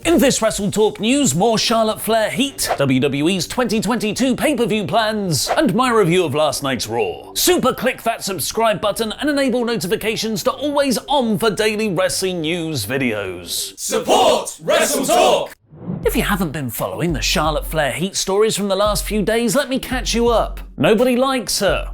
In this WrestleTalk news, more Charlotte Flair heat, WWE's 2022 pay-per-view plans, and my review of last night's Raw. Super click that subscribe button and enable notifications to always on for daily wrestling news videos. Support WrestleTalk! If you haven't been following the Charlotte Flair heat stories from the last few days, let me catch you up. Nobody likes her.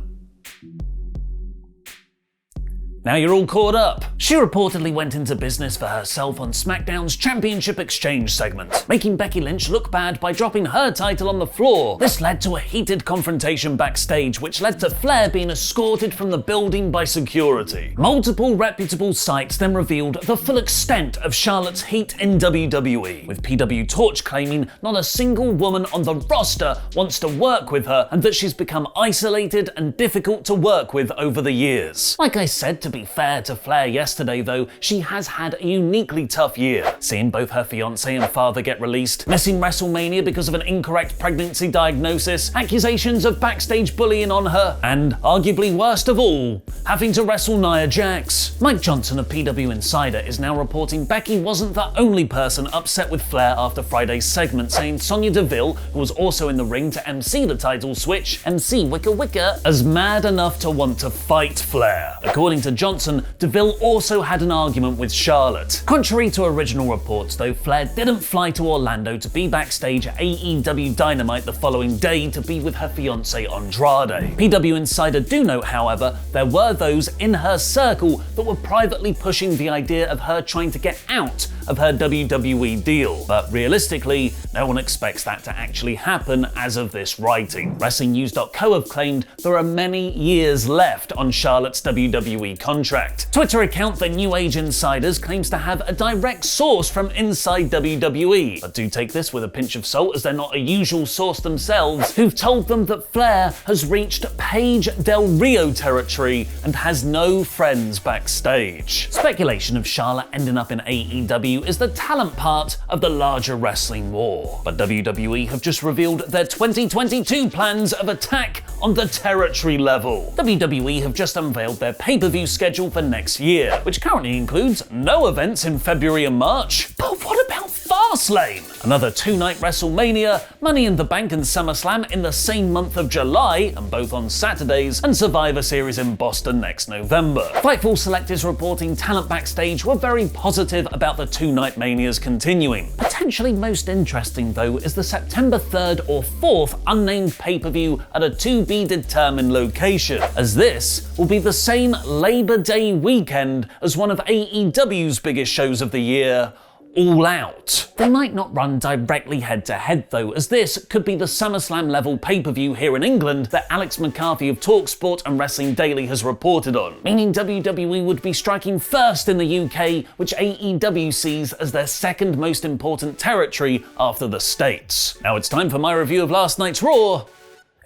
Now you're all caught up. She reportedly went into business for herself on SmackDown's Championship Exchange segment, making Becky Lynch look bad by dropping her title on the floor. This led to a heated confrontation backstage, which led to Flair being escorted from the building by security. Multiple reputable sites then revealed the full extent of Charlotte's heat in WWE, with PW Torch claiming not a single woman on the roster wants to work with her and that she's become isolated and difficult to work with over the years. Like I said, to be fair to Flair yesterday though, she has had a uniquely tough year, seeing both her fiancé and father get released, missing WrestleMania because of an incorrect pregnancy diagnosis, accusations of backstage bullying on her, and arguably worst of all, having to wrestle Nia Jax. Mike Johnson of PW Insider is now reporting Becky wasn't the only person upset with Flair after Friday's segment, saying Sonya Deville, who was also in the ring to MC the title switch, MC Wicca Wicca, is mad enough to want to fight Flair. According to Johnson, Deville also had an argument with Charlotte. Contrary to original reports though, Flair didn't fly to Orlando to be backstage at AEW Dynamite the following day to be with her fiancé Andrade. PW Insider do note, however, there were those in her circle that were privately pushing the idea of her trying to get out of her WWE deal, but realistically, no one expects that to actually happen as of this writing. WrestlingNews.co have claimed there are many years left on Charlotte's WWE contract. Twitter account The New Age Insiders claims to have a direct source from inside WWE, but do take this with a pinch of salt as they're not a usual source themselves, who've told them that Flair has reached Paige Del Rio territory and has no friends backstage. Speculation of Charlotte ending up in AEW is the talent part of the larger wrestling war, but WWE have just revealed their 2022 plans of attack on the territory level. WWE have just unveiled their pay-per-view schedule for next year, which currently includes no events in February and March. But what about Fastlane? Another two-night WrestleMania, Money in the Bank and SummerSlam in the same month of July, and both on Saturdays, and Survivor Series in Boston next November. Fightful Select is reporting talent backstage were very positive about the two-night Manias continuing. Potentially most interesting though is the September 3rd or 4th unnamed pay-per-view at a to-be-determined location, as this will be the same Labor Day weekend as one of AEW's biggest shows of the year, All Out. They might not run directly head-to-head though, as this could be the SummerSlam level pay-per-view here in England that Alex McCarthy of TalkSport and Wrestling Daily has reported on, meaning WWE would be striking first in the UK, which AEW sees as their second most important territory after the States. Now it's time for my review of last night's Raw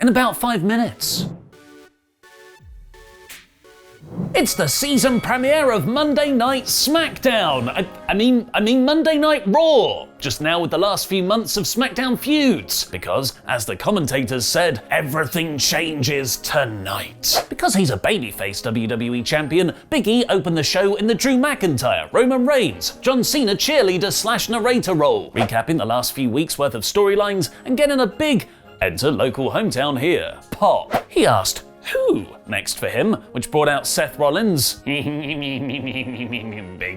in about 5 minutes. It's the season premiere of Monday Night SmackDown. I mean Monday Night Raw. Just now with the last few months of SmackDown feuds. Because, as the commentators said, everything changes tonight. Because he's a babyface WWE champion, Big E opened the show in the Drew McIntyre, Roman Reigns, John Cena cheerleader / narrator role, recapping the last few weeks worth of storylines and getting a big enter local hometown here pop. He asked, who next for him, which brought out Seth Rollins Big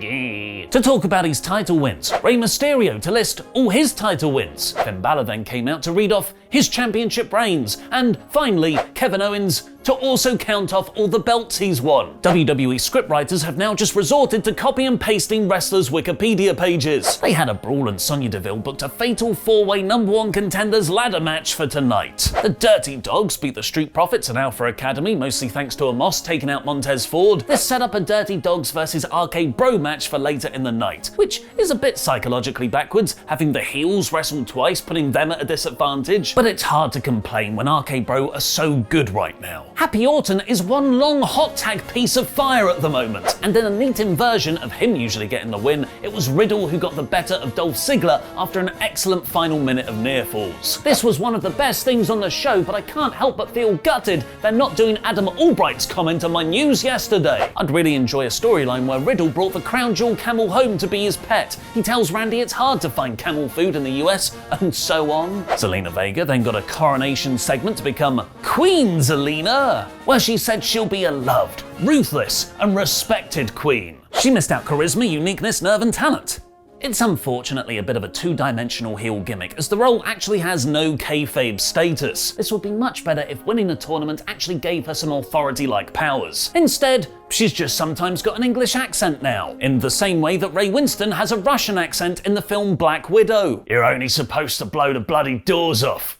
E to talk about his title wins, Rey Mysterio to list all his title wins, Finn Balor then came out to read off his championship reigns, and finally Kevin Owens to also count off all the belts he's won. WWE scriptwriters have now just resorted to copy and pasting wrestlers' Wikipedia pages. They had a brawl and Sonya Deville booked a fatal 4-way #1 contenders ladder match for tonight. The Dirty Dogs beat the Street Profits and Alpha Academy, mostly thanks to Amos taking out Montez Ford. This set up a Dirty Dogs versus Arcade Bro match for later in the night, which is a bit psychologically backwards, having the heels wrestle twice, putting them at a disadvantage. But it's hard to complain when RK Bro are so good right now. Happy Orton is one long hot tag piece of fire at the moment, and in a neat inversion of him usually getting the win, it was Riddle who got the better of Dolph Ziggler after an excellent final minute of near falls. This was one of the best things on the show, but I can't help but feel gutted they're not doing Adam Albright's comment on my news yesterday. I'd really enjoy a storyline where Riddle brought the crown jewel camel home to be his pet. He tells Randy it's hard to find camel food in the US, and so on. Zelina Vega then got a coronation segment to become Queen Zelina, where she said she'll be a loved, ruthless, and respected queen. She missed out charisma, uniqueness, nerve, and talent. It's unfortunately a bit of a two-dimensional heel gimmick, as the role actually has no kayfabe status. This would be much better if winning a tournament actually gave her some authority-like powers. Instead, she's just sometimes got an English accent now, in the same way that Ray Winston has a Russian accent in the film Black Widow. You're only supposed to blow the bloody doors off,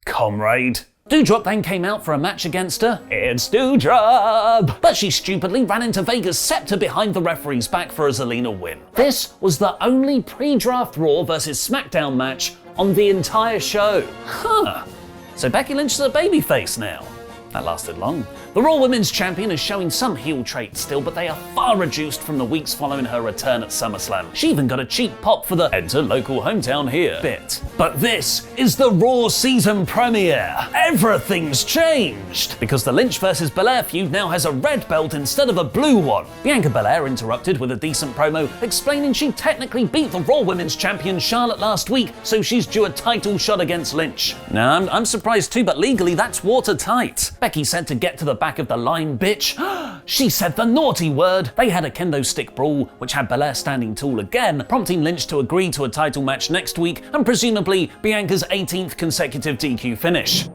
comrade. Doudrop then came out for a match against her. It's Doudrop! But she stupidly ran into Vega's scepter behind the referee's back for a Zelina win. This was the only pre-draft Raw vs SmackDown match on the entire show. Huh. So Becky Lynch is a babyface now. That lasted long. The Raw Women's Champion is showing some heel traits still, but they are far reduced from the weeks following her return at SummerSlam. She even got a cheap pop for the enter local hometown here bit. But this is the Raw season premiere. Everything's changed, because the Lynch vs Belair feud now has a red belt instead of a blue one. Bianca Belair interrupted with a decent promo explaining she technically beat the Raw Women's Champion Charlotte last week, so she's due a title shot against Lynch. Now, I'm surprised too, but legally that's watertight. Becky said to get to the back of the line, bitch. She said the naughty word. They had a kendo stick brawl, which had Belair standing tall again, prompting Lynch to agree to a title match next week, and presumably Bianca's 18th consecutive DQ finish.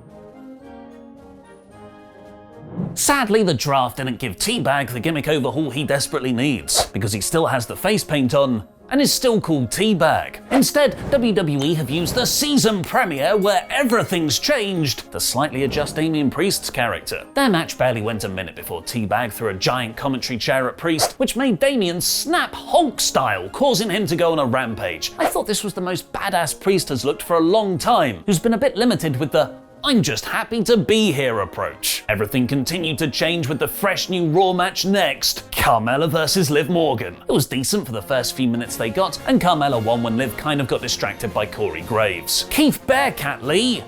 Sadly, the draft didn't give Teabag the gimmick overhaul he desperately needs, because he still has the face paint on and is still called Teabag. Instead, WWE have used the season premiere, where everything's changed, to slightly adjust Damian Priest's character. Their match barely went a minute before Teabag threw a giant commentary chair at Priest, which made Damian snap Hulk style, causing him to go on a rampage. I thought this was the most badass Priest has looked for a long time, who's been a bit limited with the I'm just happy to be here approach. Everything continued to change with the fresh new Raw match next, Carmella vs Liv Morgan. It was decent for the first few minutes they got, and Carmella won when Liv kind of got distracted by Corey Graves. Keith Bearcat Lee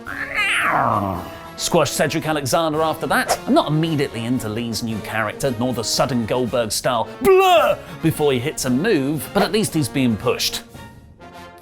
squashed Cedric Alexander after that. I'm not immediately into Lee's new character, nor the sudden Goldberg style blur before he hits a move, but at least he's being pushed.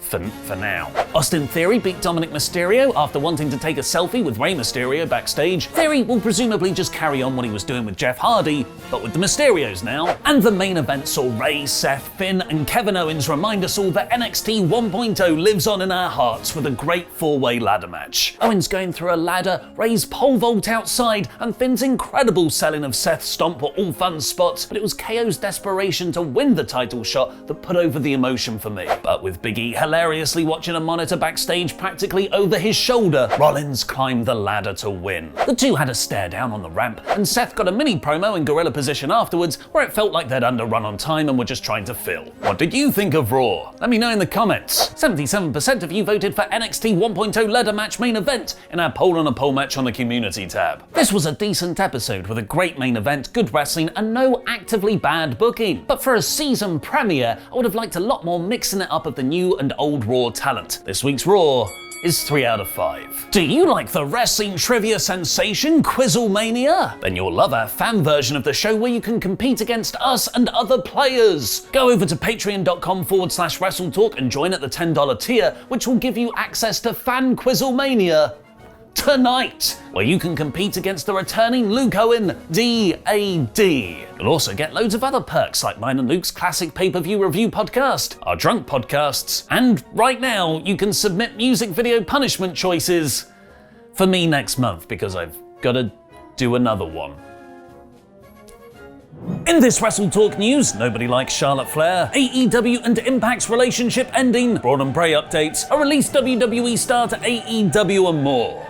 For now. Austin Theory beat Dominic Mysterio after wanting to take a selfie with Rey Mysterio backstage. Theory will presumably just carry on what he was doing with Jeff Hardy, but with the Mysterios now. And the main event saw Rey, Seth, Finn, and Kevin Owens remind us all that NXT 1.0 lives on in our hearts with a great four-way ladder match. Owens going through a ladder, Rey's pole vault outside, and Finn's incredible selling of Seth's stomp were all fun spots, but it was KO's desperation to win the title shot that put over the emotion for me. But with Big E hilariously watching a monitor backstage practically over his shoulder, Rollins climbed the ladder to win. The two had a stare down on the ramp, and Seth got a mini promo in gorilla position afterwards where it felt like they'd underrun on time and were just trying to fill. What did you think of Raw? Let me know in the comments. 77% of you voted for NXT 1.0 ladder match main event in our poll on a poll match on the community tab. This was a decent episode with a great main event, good wrestling, and no actively bad booking. But for a season premiere, I would have liked a lot more mixing it up of the new and old Raw talent. This week's Raw is 3 out of 5. Do you like the wrestling trivia sensation Quizzlemania? Then you'll love our fan version of the show where you can compete against us and other players. Go over to patreon.com/WrestleTalk and join at the $10 tier, which will give you access to Fan Quizzlemania tonight, where you can compete against the returning Luke Owen, DAD. You'll also get loads of other perks like mine and Luke's classic pay-per-view review podcast, our drunk podcasts, and right now you can submit music video punishment choices for me next month because I've got to do another one. In this WrestleTalk news, nobody likes Charlotte Flair, AEW and Impact's relationship ending, Braun and Bray updates, a released WWE star to AEW and more.